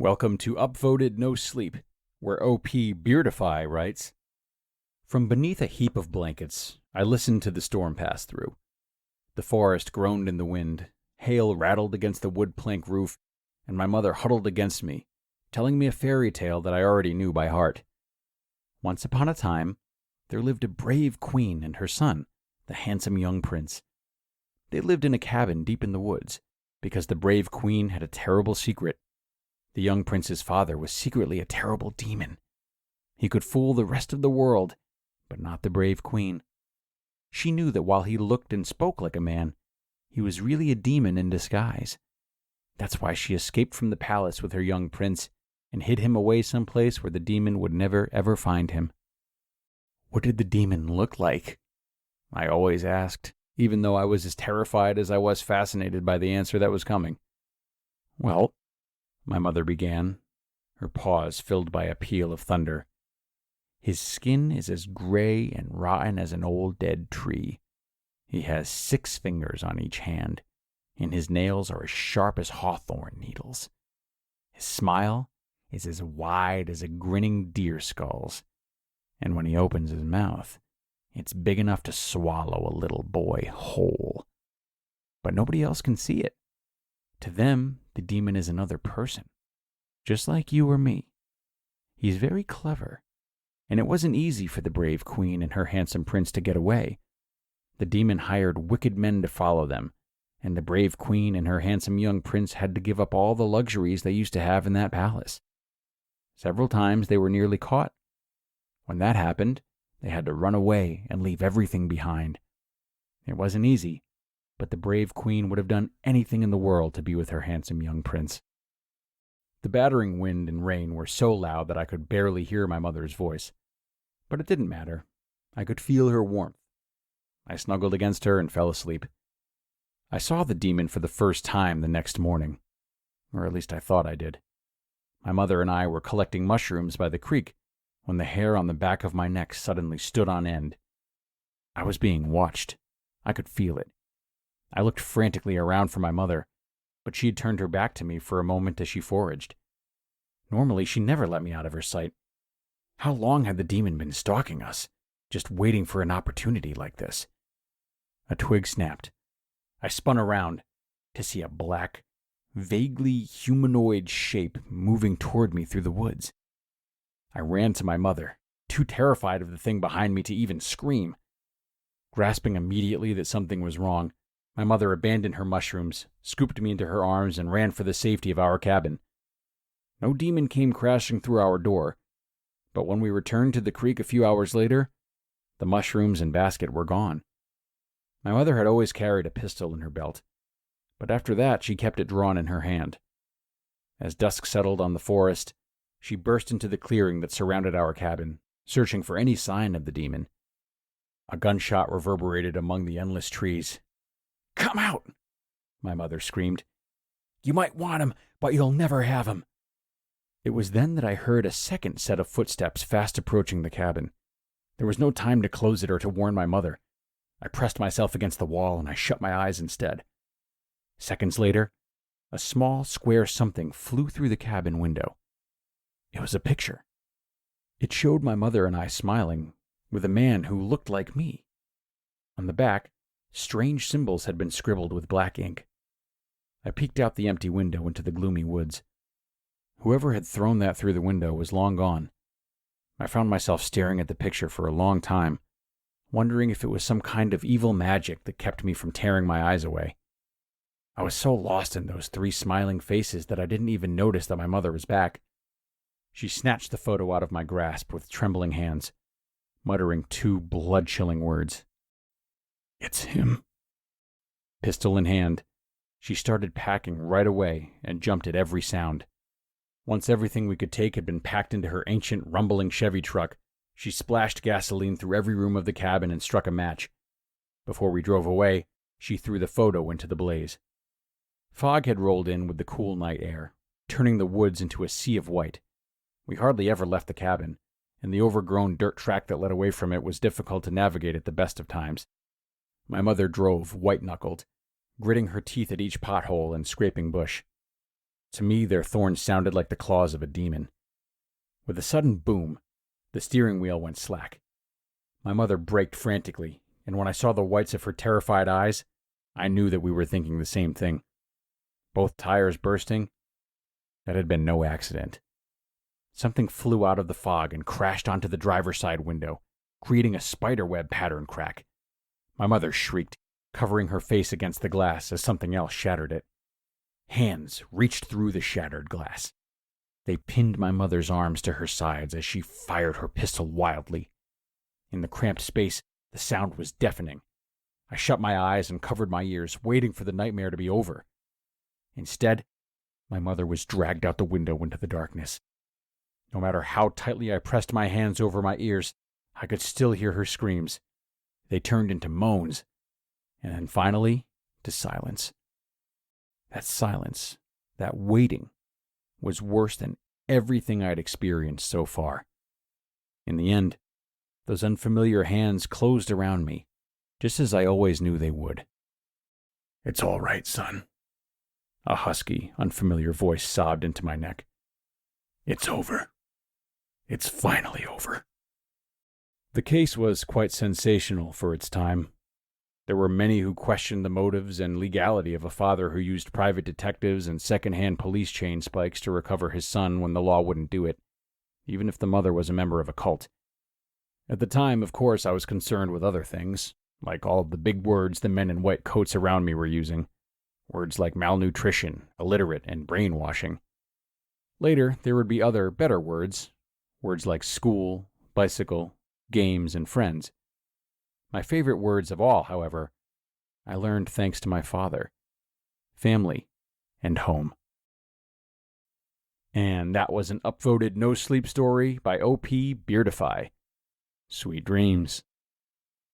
Welcome to Upvoted No Sleep, where OP Beardify writes, "From beneath a heap of blankets, I listened to the storm pass through. The forest groaned in the wind, hail rattled against the wood plank roof, and my mother huddled against me, telling me a fairy tale that I already knew by heart. Once upon a time, there lived a brave queen and her son, the handsome young prince. They lived in a cabin deep in the woods, because the brave queen had a terrible secret. The young prince's father was secretly a terrible demon. He could fool the rest of the world, but not the brave queen. She knew that while he looked and spoke like a man, he was really a demon in disguise. That's why she escaped from the palace with her young prince and hid him away someplace where the demon would never ever find him." "What did the demon look like?" I always asked, even though I was as terrified as I was fascinated by the answer that was coming. "Well," my mother began, her pause filled by a peal of thunder, "his skin is as gray and rotten as an old dead tree. He has 6 fingers on each hand, and his nails are as sharp as hawthorn needles. His smile is as wide as a grinning deer skull's, and when he opens his mouth, it's big enough to swallow a little boy whole. But nobody else can see it. To them, the demon is another person, just like you or me. He's very clever, and it wasn't easy for the brave queen and her handsome prince to get away. The demon hired wicked men to follow them, and the brave queen and her handsome young prince had to give up all the luxuries they used to have in that palace. Several times they were nearly caught. When that happened, they had to run away and leave everything behind. It wasn't easy, but the brave queen would have done anything in the world to be with her handsome young prince." The battering wind and rain were so loud that I could barely hear my mother's voice. But it didn't matter. I could feel her warmth. I snuggled against her and fell asleep. I saw the demon for the first time the next morning, or at least I thought I did. My mother and I were collecting mushrooms by the creek when the hair on the back of my neck suddenly stood on end. I was being watched. I could feel it. I looked frantically around for my mother, but she had turned her back to me for a moment as she foraged. Normally, she never let me out of her sight. How long had the demon been stalking us, just waiting for an opportunity like this? A twig snapped. I spun around to see a black, vaguely humanoid shape moving toward me through the woods. I ran to my mother, too terrified of the thing behind me to even scream. Grasping immediately that something was wrong, my mother abandoned her mushrooms, scooped me into her arms, and ran for the safety of our cabin. No demon came crashing through our door, but when we returned to the creek a few hours later, the mushrooms and basket were gone. My mother had always carried a pistol in her belt, but after that she kept it drawn in her hand. As dusk settled on the forest, she burst into the clearing that surrounded our cabin, searching for any sign of the demon. A gunshot reverberated among the endless trees. "Come out!" my mother screamed. "You might want him, but you'll never have him." It was then that I heard a second set of footsteps fast approaching the cabin. There was no time to close it or to warn my mother. I pressed myself against the wall and I shut my eyes instead. Seconds later, a small square something flew through the cabin window. It was a picture. It showed my mother and I smiling, with a man who looked like me. On the back, strange symbols had been scribbled with black ink. I peeked out the empty window into the gloomy woods. Whoever had thrown that through the window was long gone. I found myself staring at the picture for a long time, wondering if it was some kind of evil magic that kept me from tearing my eyes away. I was so lost in those 3 smiling faces that I didn't even notice that my mother was back. She snatched the photo out of my grasp with trembling hands, muttering 2 blood-chilling words. "It's him." Pistol in hand, she started packing right away and jumped at every sound. Once everything we could take had been packed into her ancient, rumbling Chevy truck, she splashed gasoline through every room of the cabin and struck a match. Before we drove away, she threw the photo into the blaze. Fog had rolled in with the cool night air, turning the woods into a sea of white. We hardly ever left the cabin, and the overgrown dirt track that led away from it was difficult to navigate at the best of times. My mother drove white-knuckled, gritting her teeth at each pothole and scraping bush. To me, their thorns sounded like the claws of a demon. With a sudden boom, the steering wheel went slack. My mother braked frantically, and when I saw the whites of her terrified eyes, I knew that we were thinking the same thing. Both tires bursting? That had been no accident. Something flew out of the fog and crashed onto the driver's side window, creating a spiderweb pattern crack. My mother shrieked, covering her face against the glass as something else shattered it. Hands reached through the shattered glass. They pinned my mother's arms to her sides as she fired her pistol wildly. In the cramped space, the sound was deafening. I shut my eyes and covered my ears, waiting for the nightmare to be over. Instead, my mother was dragged out the window into the darkness. No matter how tightly I pressed my hands over my ears, I could still hear her screams. They turned into moans, and then finally to silence. That silence, that waiting, was worse than everything I'd experienced so far. In the end, those unfamiliar hands closed around me, just as I always knew they would. "It's all right, son." A husky, unfamiliar voice sobbed into my neck. "It's over. It's finally over." The case was quite sensational for its time. There were many who questioned the motives and legality of a father who used private detectives and second-hand police chain spikes to recover his son when the law wouldn't do it, even if the mother was a member of a cult. At the time, of course, I was concerned with other things, like all of the big words the men in white coats around me were using. Words like malnutrition, illiterate, and brainwashing. Later, there would be other, better words. Words like school, bicycle, games, and friends. My favorite words of all, however, I learned thanks to my father. Family and home. And that was an upvoted No Sleep story by OP Beardify. Sweet dreams.